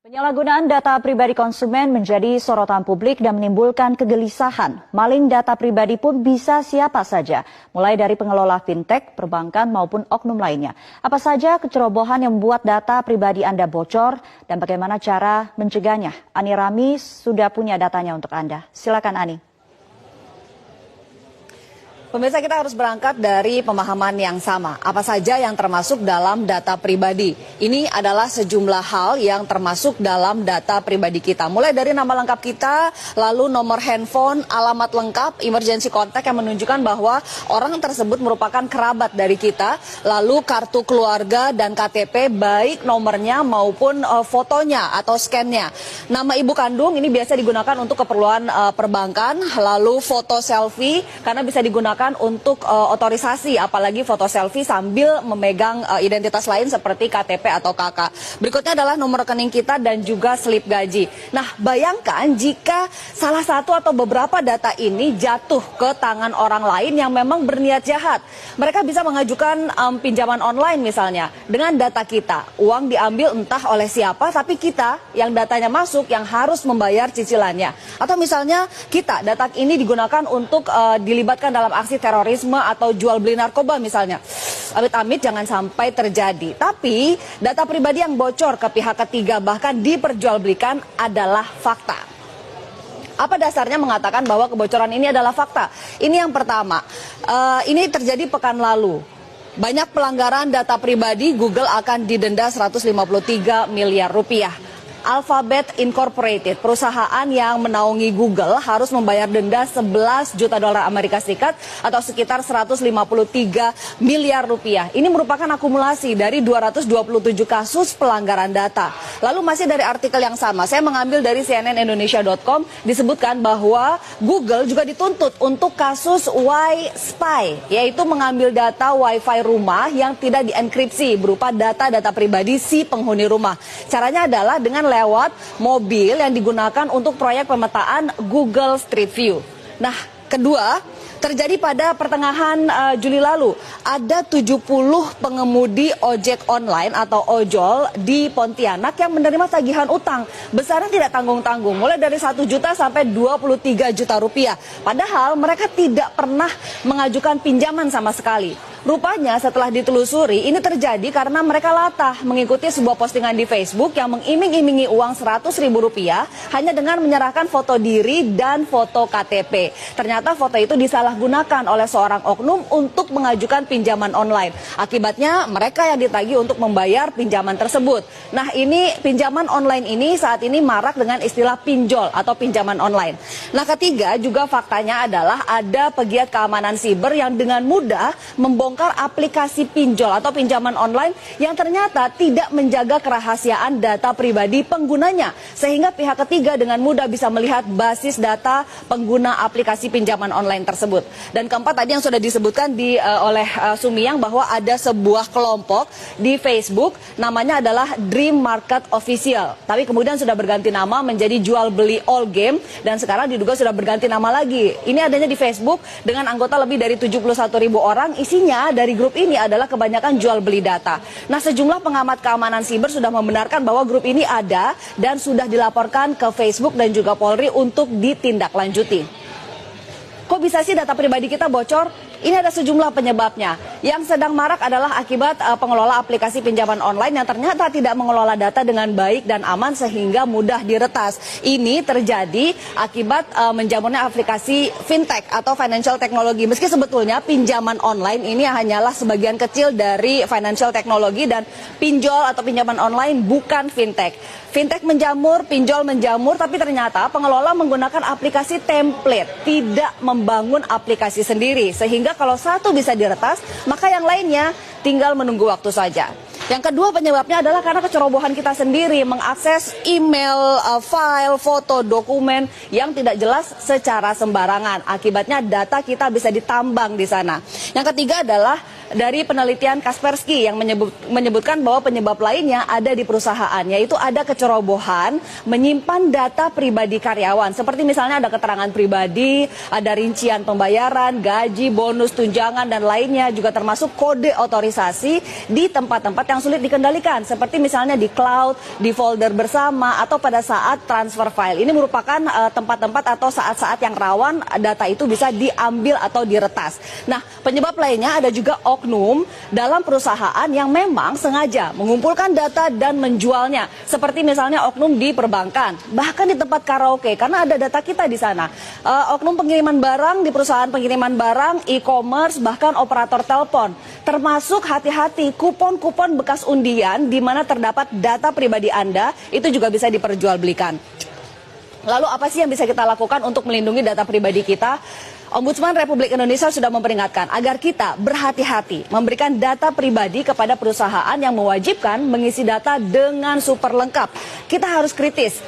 Penyalahgunaan data pribadi konsumen menjadi sorotan publik dan menimbulkan kegelisahan. Maling data pribadi pun bisa siapa saja, mulai dari pengelola fintech, perbankan maupun oknum lainnya. Apa saja kecerobohan yang membuat data pribadi Anda bocor dan bagaimana cara mencegahnya? Ani Rami sudah punya datanya untuk Anda. Silakan Ani. Pemirsa, kita harus berangkat dari pemahaman yang sama. Apa saja yang termasuk dalam data pribadi? Ini adalah sejumlah hal yang termasuk dalam data pribadi kita. Mulai dari nama lengkap kita, lalu nomor handphone, alamat lengkap, emergency contact yang menunjukkan bahwa orang tersebut merupakan kerabat dari kita, lalu kartu keluarga dan KTP baik nomornya maupun fotonya atau scan-nya. Nama ibu kandung ini biasa digunakan untuk keperluan perbankan, lalu foto selfie karena bisa digunakan untuk otorisasi, apalagi foto selfie sambil memegang identitas lain seperti KTP atau KK. Berikutnya adalah nomor rekening kita dan juga slip gaji. Nah, bayangkan jika salah satu atau beberapa data ini jatuh ke tangan orang lain yang memang berniat jahat. Mereka bisa mengajukan pinjaman online misalnya dengan data kita. Uang diambil entah oleh siapa, tapi kita yang datanya masuk yang harus membayar cicilannya. Atau misalnya kita, data ini digunakan untuk dilibatkan dalam aksi terorisme atau jual beli narkoba misalnya. Amit-amit jangan sampai terjadi. Tapi data pribadi yang bocor ke pihak ketiga bahkan diperjualbelikan adalah fakta. Apa dasarnya mengatakan bahwa kebocoran ini adalah fakta? Ini yang pertama, ini terjadi pekan lalu. Banyak pelanggaran data pribadi, Google akan didenda 153 miliar rupiah. Alphabet Incorporated, perusahaan yang menaungi Google, harus membayar denda 11 juta dolar Amerika Serikat atau sekitar 153 miliar rupiah. Ini merupakan akumulasi dari 227 kasus pelanggaran data. Lalu masih dari artikel yang sama, saya mengambil dari cnnindonesia.com, disebutkan bahwa Google juga dituntut untuk kasus Y-Spy, yaitu mengambil data Wi-Fi rumah yang tidak dienkripsi berupa data-data pribadi si penghuni rumah. Caranya adalah dengan lewat mobil yang digunakan untuk proyek pemetaan Google Street View. Nah, kedua, terjadi pada pertengahan Juli lalu. Ada 70 pengemudi ojek online atau ojol di Pontianak yang menerima tagihan utang. Besarnya tidak tanggung-tanggung, mulai dari 1 juta sampai 23 juta rupiah. Padahal mereka tidak pernah mengajukan pinjaman sama sekali. Rupanya setelah ditelusuri, ini terjadi karena mereka latah mengikuti sebuah postingan di Facebook yang mengiming-imingi uang 100 ribu rupiah hanya dengan menyerahkan foto diri dan foto KTP. Ternyata foto itu disalahgunakan oleh seorang oknum untuk mengajukan pinjaman online. Akibatnya mereka yang ditagih untuk membayar pinjaman tersebut. Nah, ini pinjaman online ini saat ini marak dengan istilah pinjol atau pinjaman online. Nah, ketiga juga faktanya adalah ada pegiat keamanan siber yang dengan mudah membongkar aplikasi pinjol atau pinjaman online yang ternyata tidak menjaga kerahasiaan data pribadi penggunanya, sehingga pihak ketiga dengan mudah bisa melihat basis data pengguna aplikasi pinjaman online tersebut. Dan keempat tadi yang sudah disebutkan oleh Sumiyang bahwa ada sebuah kelompok di Facebook namanya adalah Dream Market Official, tapi kemudian sudah berganti nama menjadi Jual Beli All Game dan sekarang diduga sudah berganti nama lagi. Ini adanya di Facebook dengan anggota lebih dari 71 ribu orang. Isinya dari grup ini adalah kebanyakan jual beli data. Nah, sejumlah pengamat keamanan siber sudah membenarkan bahwa grup ini ada dan sudah dilaporkan ke Facebook dan juga Polri untuk ditindaklanjuti. Kok bisa sih data pribadi kita bocor? Ini ada sejumlah penyebabnya. Yang sedang marak adalah akibat pengelola aplikasi pinjaman online yang ternyata tidak mengelola data dengan baik dan aman sehingga mudah diretas. Ini terjadi akibat menjamurnya aplikasi fintech atau financial technology. Meski sebetulnya pinjaman online ini hanyalah sebagian kecil dari financial technology dan pinjol atau pinjaman online bukan fintech. Fintech menjamur, pinjol menjamur, tapi ternyata pengelola menggunakan aplikasi template, tidak membangun aplikasi sendiri. Sehingga kalau satu bisa diretas, maka yang lainnya tinggal menunggu waktu saja. Yang kedua penyebabnya adalah karena kecerobohan kita sendiri mengakses email, file, foto, dokumen yang tidak jelas secara sembarangan. Akibatnya data kita bisa ditambang di sana. Yang ketiga adalah dari penelitian Kaspersky yang menyebutkan bahwa penyebab lainnya ada di perusahaan, yaitu ada kecerobohan menyimpan data pribadi karyawan. Seperti misalnya ada keterangan pribadi, ada rincian pembayaran, gaji, bonus, tunjangan, dan lainnya, juga termasuk kode otorisasi di tempat-tempat yang sulit dikendalikan. Seperti misalnya di cloud, di folder bersama, atau pada saat transfer file. Ini merupakan tempat-tempat atau saat-saat yang rawan data itu bisa diambil atau diretas. Nah, penyebab lainnya ada juga oknum dalam perusahaan yang memang sengaja mengumpulkan data dan menjualnya. Seperti misalnya oknum di perbankan, bahkan di tempat karaoke, karena ada data kita di sana. Oknum pengiriman barang di perusahaan pengiriman barang, e-commerce, bahkan operator telepon. Termasuk hati-hati kupon-kupon bekas undian di mana terdapat data pribadi Anda, itu juga bisa diperjualbelikan. Lalu apa sih yang bisa kita lakukan untuk melindungi data pribadi kita? Ombudsman Republik Indonesia sudah memperingatkan agar kita berhati-hati memberikan data pribadi kepada perusahaan yang mewajibkan mengisi data dengan super lengkap. Kita harus kritis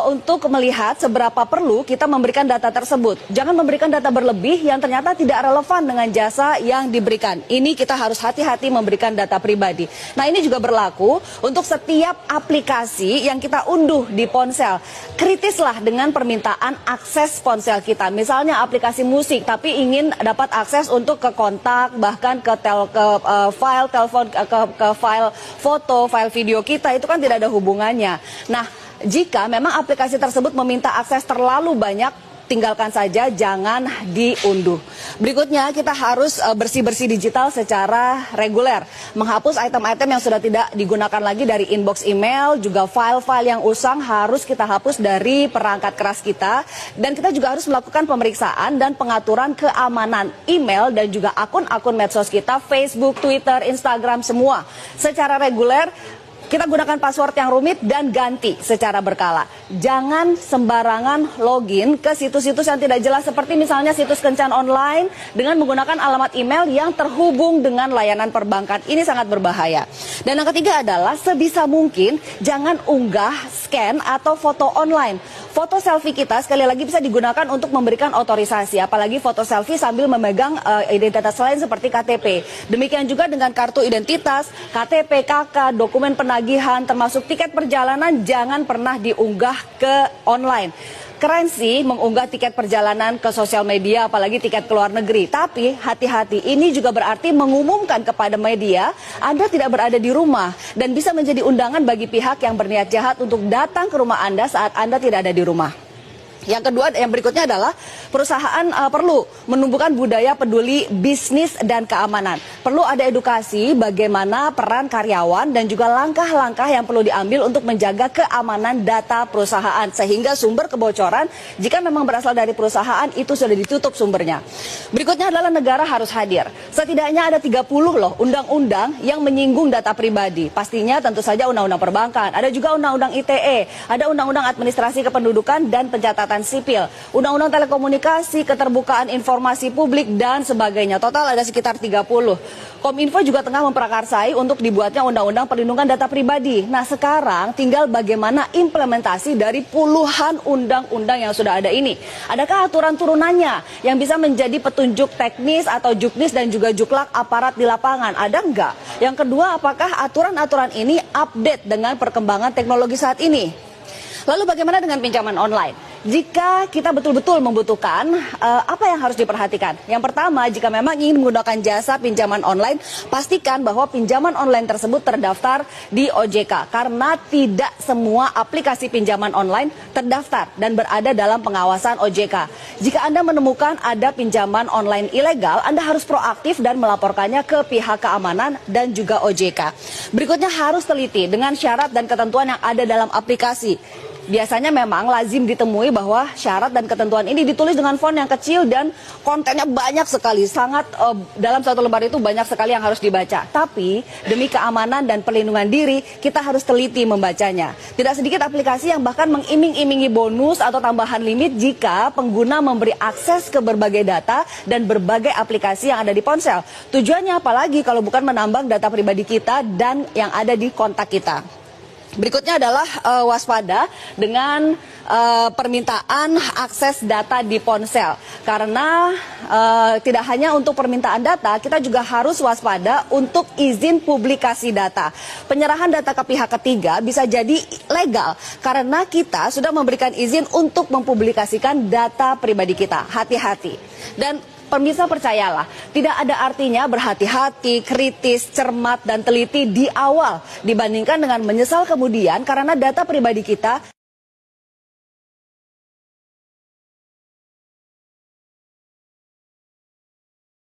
untuk melihat seberapa perlu kita memberikan data tersebut. Jangan memberikan data berlebih yang ternyata tidak relevan dengan jasa yang diberikan. Ini kita harus hati-hati memberikan data pribadi. Nah, ini juga berlaku untuk setiap aplikasi yang kita unduh di ponsel. Kritislah dengan permintaan akses ponsel kita. Misalnya aplikasi musik, tapi ingin dapat akses untuk ke kontak, bahkan ke file telepon, ke file foto, file video kita, itu kan tidak ada hubungannya. Nah, jika memang aplikasi tersebut meminta akses terlalu banyak, tinggalkan saja, jangan diunduh. Berikutnya, kita harus bersih-bersih digital secara reguler. Menghapus item-item yang sudah tidak digunakan lagi dari inbox email, juga file-file yang usang harus kita hapus dari perangkat keras kita. Dan kita juga harus melakukan pemeriksaan dan pengaturan keamanan email dan juga akun-akun medsos kita, Facebook, Twitter, Instagram, semua secara reguler. Kita gunakan password yang rumit dan ganti secara berkala. Jangan sembarangan login ke situs-situs yang tidak jelas, seperti misalnya situs kencan online dengan menggunakan alamat email yang terhubung dengan layanan perbankan. Ini sangat berbahaya. Dan yang ketiga adalah sebisa mungkin jangan unggah, scan, atau foto online. Foto selfie kita sekali lagi bisa digunakan untuk memberikan otorisasi, apalagi foto selfie sambil memegang identitas lain seperti KTP. Demikian juga dengan kartu identitas, KTP, KK, dokumen penagihan, termasuk tiket perjalanan, jangan pernah diunggah ke online. Keren sih mengunggah tiket perjalanan ke sosial media, apalagi tiket ke luar negeri. Tapi hati-hati, ini juga berarti mengumumkan kepada media Anda tidak berada di rumah dan bisa menjadi undangan bagi pihak yang berniat jahat untuk datang ke rumah Anda saat Anda tidak ada di rumah. Yang kedua, yang berikutnya adalah perusahaan perlu menumbuhkan budaya peduli bisnis dan keamanan. Perlu ada edukasi bagaimana peran karyawan dan juga langkah-langkah yang perlu diambil untuk menjaga keamanan data perusahaan. Sehingga sumber kebocoran, jika memang berasal dari perusahaan, itu sudah ditutup sumbernya. Berikutnya adalah negara harus hadir. Setidaknya ada 30 loh undang-undang yang menyinggung data pribadi. Pastinya tentu saja undang-undang perbankan, ada juga undang-undang ITE, ada undang-undang administrasi kependudukan dan pencatatan sipil, undang-undang telekomunikasi, keterbukaan informasi publik, dan sebagainya. Total ada sekitar 30. Kominfo juga tengah memprakarsai untuk dibuatnya undang-undang perlindungan data pribadi. Nah, sekarang tinggal bagaimana implementasi dari puluhan undang-undang yang sudah ada ini. Adakah aturan turunannya yang bisa menjadi petunjuk teknis atau juknis dan juga juklak aparat di lapangan? Ada enggak? Yang kedua, apakah aturan-aturan ini update dengan perkembangan teknologi saat ini? Lalu bagaimana dengan pinjaman online? Jika kita betul-betul membutuhkan, apa yang harus diperhatikan? Yang pertama, jika memang ingin menggunakan jasa pinjaman online, pastikan bahwa pinjaman online tersebut terdaftar di OJK. Karena tidak semua aplikasi pinjaman online terdaftar dan berada dalam pengawasan OJK. Jika Anda menemukan ada pinjaman online ilegal, Anda harus proaktif dan melaporkannya ke pihak keamanan dan juga OJK. Berikutnya, harus teliti dengan syarat dan ketentuan yang ada dalam aplikasi. Biasanya memang lazim ditemui bahwa syarat dan ketentuan ini ditulis dengan font yang kecil dan kontennya banyak sekali. Dalam satu lembar itu banyak sekali yang harus dibaca. Tapi demi keamanan dan perlindungan diri, kita harus teliti membacanya. Tidak sedikit aplikasi yang bahkan mengiming-imingi bonus atau tambahan limit jika pengguna memberi akses ke berbagai data dan berbagai aplikasi yang ada di ponsel. Tujuannya apalagi kalau bukan menambang data pribadi kita dan yang ada di kontak kita. Berikutnya adalah waspada dengan permintaan akses data di ponsel. Karena tidak hanya untuk permintaan data, kita juga harus waspada untuk izin publikasi data. Penyerahan data ke pihak ketiga bisa jadi legal karena kita sudah memberikan izin untuk mempublikasikan data pribadi kita. Hati-hati. Dan pemirsa percayalah, tidak ada artinya berhati-hati, kritis, cermat, dan teliti di awal dibandingkan dengan menyesal kemudian karena data pribadi kita